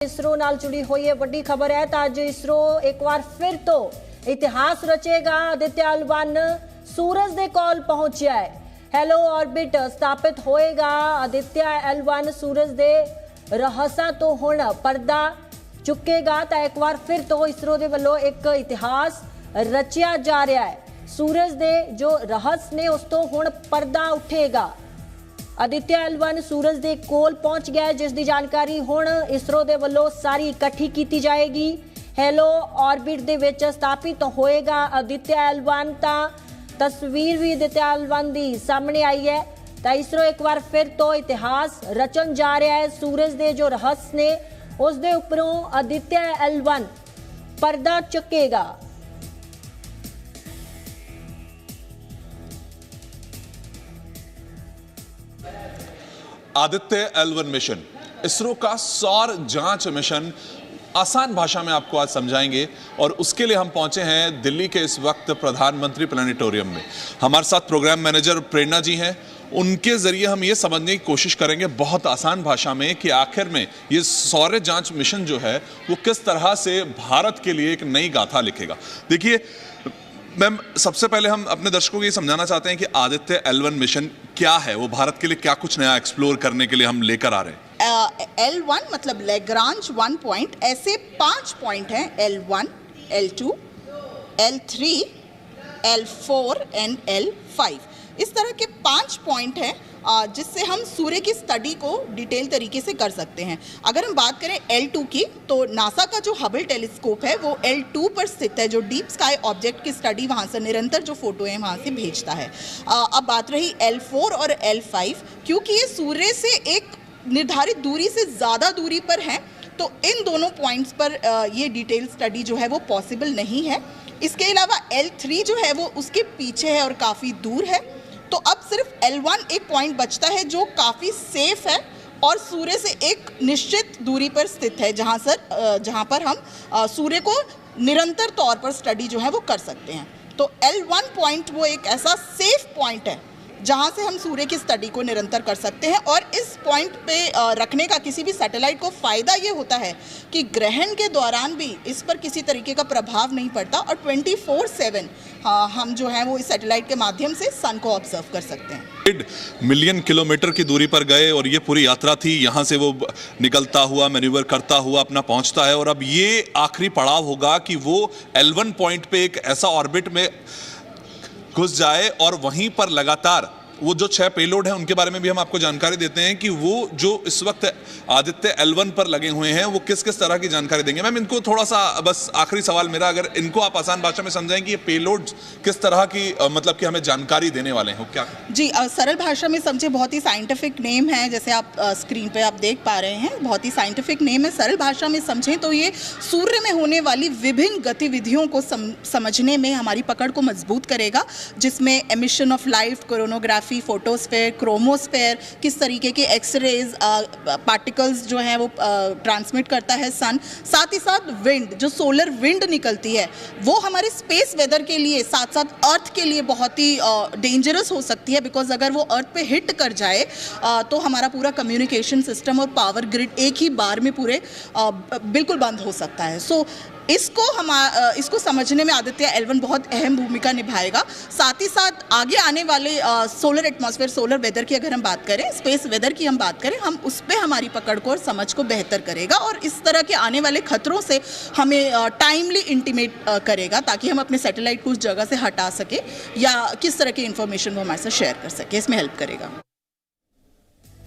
इसरो नाल जुड़ी हुई है बड़ी खबर है। तो आज इसरो एक बार फिर तो इतिहास रचेगा। आदित्य एल1 सूरज के कोल पहुंचा है। हेलो ऑर्बिट स्थापित होएगा। आदित्य एल1 सूरज के रहस्या तो हुण पर्दा चुकेगा। तो एक बार फिर तो इसरो के वालों एक इतिहास रचिया जा रहा है। सूरज के जो रहस्य ने उस तो हुण पर्दा उठेगा। आदित्य एल1 सूरज के कोल पहुंच गया है, जिसकी जानकारी हुण इसरो के वालों सारी इकट्ठी की जाएगी। हेलो ऑर्बिट दे विच स्थापित होएगा आदित्य एल1। तस्वीर भी आदित्य एल1 की सामने आई है। तो इसरो एक बार फिर तो इतिहास रचन जा रहा है। सूरज के जो रहस्य ने उस दे उपरों आदित्य एल1 पर्दा चुकेगा। आदित्य एल1 मिशन, इसरो का सौर जांच मिशन, आसान भाषा में आपको आज समझाएंगे। और उसके लिए हम पहुंचे हैं दिल्ली के इस वक्त प्रधानमंत्री प्लानिटोरियम में। हमारे साथ प्रोग्राम मैनेजर प्रेरणा जी हैं। उनके जरिए हम ये समझने की कोशिश करेंगे बहुत आसान भाषा में कि आखिर में ये सौर जांच मिशन जो है वो किस तरह से भारत के लिए एक नई गाथा लिखेगा। देखिए मैम, सबसे पहले हम अपने दर्शकों को ये समझाना चाहते हैं कि आदित्य एल1 मिशन क्या है, वो भारत के लिए क्या कुछ नया एक्सप्लोर करने के लिए हम लेकर आ रहे हैं। L1 मतलब लैग्रांज 1 पॉइंट, ऐसे 5 पॉइंट हैं L1, L2, L3, L4 and L5। इस तरह के 5 पॉइंट हैं जिससे हम सूर्य की स्टडी को डिटेल तरीके से कर सकते हैं। अगर हम बात करें L2 की, तो नासा का जो हबल टेलीस्कोप है वो L2 पर स्थित है, जो डीप स्काई ऑब्जेक्ट की स्टडी वहाँ से निरंतर जो फोटो है वहाँ से भेजता है। अब बात रही L4 और L5, क्योंकि ये सूर्य से एक निर्धारित दूरी से ज़्यादा दूरी पर हैं, तो इन दोनों पॉइंट्स पर ये डिटेल स्टडी जो है वो पॉसिबल नहीं है। इसके अलावा L3 जो है वो उसके पीछे है और काफ़ी दूर है। तो अब सिर्फ L1 एक पॉइंट बचता है जो काफ़ी सेफ है और सूर्य से एक निश्चित दूरी पर स्थित है, जहाँ पर हम सूर्य को निरंतर तौर पर स्टडी जो है वो कर सकते हैं। तो L1 पॉइंट वो एक ऐसा सेफ पॉइंट है जहाँ से हम सूर्य की स्टडी को निरंतर कर सकते हैं। और इस पॉइंट पे रखने का किसी भी सैटेलाइट को फ़ायदा ये होता है कि ग्रहण के दौरान भी इस पर किसी तरीके का प्रभाव नहीं पड़ता और 24/7 हम जो है वो इस सैटेलाइट के माध्यम से सन को ऑब्जर्व कर सकते हैं। 1.5 मिलियन किलोमीटर की दूरी पर गए और ये पूरी यात्रा थी। यहाँ से वो निकलता हुआ, मैन्यूवर करता हुआ अपना पहुँचता है और अब ये आखिरी पड़ाव होगा कि वो L1 पॉइंट पे एक ऐसा ऑर्बिट में घुस जाए और वहीं पर लगातार वो जो 6 पेलोड हैं उनके बारे में भी हम आपको जानकारी देते हैं कि वो जो इस वक्त आदित्य एल1 पर लगे हुए हैं वो किस किस तरह की जानकारी देंगे। मैम, इनको थोड़ा सा बस आखिरी सवाल मेरा, अगर इनको आप आसान भाषा में समझाएं कि ये पेलोड किस तरह की मतलब कि हमें जानकारी देने वाले हैं, क्या? जी, सरल भाषा में समझे, बहुत ही साइंटिफिक नेम है, जैसे आप स्क्रीन पर आप देख पा रहे हैं, बहुत ही साइंटिफिक नेम है। सरल भाषा में समझें तो ये सूर्य में होने वाली विभिन्न गतिविधियों को समझने में हमारी पकड़ को मजबूत करेगा, जिसमें emission of light, coronography, photosphere, chromosphere, किस तरीके के एक्सरेज पार्टिकल्स जो हैं वो ट्रांसमिट करता है सन, साथ ही साथ विंड, जो सोलर विंड निकलती है वो हमारे स्पेस वेदर के लिए साथ साथ अर्थ के लिए बहुत ही डेंजरस हो सकती है, बिकॉज अगर वो अर्थ पे हिट कर जाए तो हमारा पूरा कम्युनिकेशन सिस्टम और पावर ग्रिड एक ही बार में पूरे बिल्कुल बंद हो सकता है। सो इसको समझने में आदित्य एल1 बहुत अहम भूमिका निभाएगा। साथ ही साथ आगे आने वाले सोलर एटमॉस्फेयर, सोलर वेदर की अगर हम बात करें, स्पेस वेदर की हम बात करें, हम उस पर हमारी पकड़ को और समझ को बेहतर करेगा और इस तरह के आने वाले खतरों से हमें टाइमली इंटीमेट करेगा, ताकि हम अपने सैटेलाइट को उस जगह से हटा सके या किस तरह की इंफॉर्मेशन वो हमारे साथ शेयर कर सके, इसमें हेल्प करेगा।